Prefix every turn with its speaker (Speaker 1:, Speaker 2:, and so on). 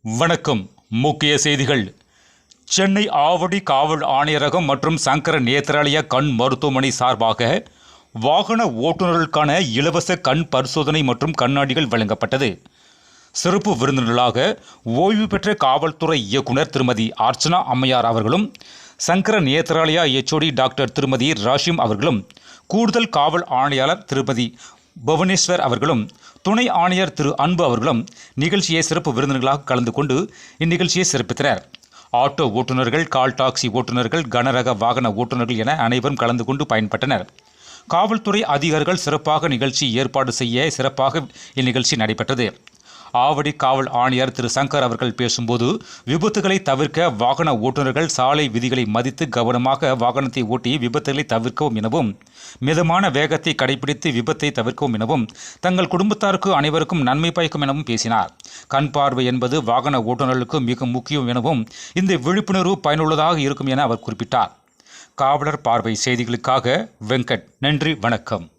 Speaker 1: வணக்கம். முக்கிய செய்திகள். சென்னை ஆவடி காவல் ஆணையரகம் மற்றும் சங்கர நேத்ராலயா கண் மருத்துவமனை சார்பாக வாகன ஓட்டுநர்களுக்கான இலவச கண் பரிசோதனை மற்றும் கண்ணாடிகள் வழங்கப்பட்டது. சிறப்பு விருந்தினர்களாக ஓய்வு பெற்ற காவல்துறை இயக்குனர் திருமதி அர்ச்சனா அம்மையார் அவர்களும், சங்கர நேத்ராலயா HOD டாக்டர் திருமதி ராஷிம் அவர்களும், கூடுதல் காவல் ஆணையாளர் திருமதி புவனேஸ்வர் அவர்களும், துணை ஆணையர் திரு அன்பு அவர்களும் நிகழ்ச்சியை சிறப்பு விருந்தினர்களாக கலந்து கொண்டு இந்நிகழ்ச்சியை சிறப்பித்தனர். ஆட்டோ ஓட்டுநர்கள், கால் டாக்ஸி ஓட்டுநர்கள், கனரக வாகன ஓட்டுநர்கள் என அனைவரும் கலந்து கொண்டு பயன்பட்டனர். காவல்துறை அதிகாரிகள் சிறப்பாக நிகழ்ச்சி ஏற்பாடு செய்ய சிறப்பாக இந்நிகழ்ச்சி நடைபெற்றது. ஆவடி காவல் ஆணையர் திரு சங்கர் அவர்கள் பேசும்போது, விபத்துகளை தவிர்க்க வாகன ஓட்டுநர்கள் சாலை விதிகளை மதித்து கவனமாக வாகனத்தை ஓட்டி விபத்துகளை தவிர்க்கவும் எனவும், மிதமான வேகத்தை கடைபிடித்து விபத்தை தவிர்க்கவும் எனவும், தங்கள் குடும்பத்தாருக்கு அனைவருக்கும் நன்மை பயக்கும் எனவும் பேசினார். கண் பார்வை என்பது வாகன ஓட்டுநர்களுக்கு மிக முக்கியம் எனவும், இந்த விழிப்புணர்வு பயனுள்ளதாக இருக்கும் என அவர் குறிப்பிட்டார். காவலர் பார்வை செய்திகளுக்காக வெங்கட். நன்றி, வணக்கம்.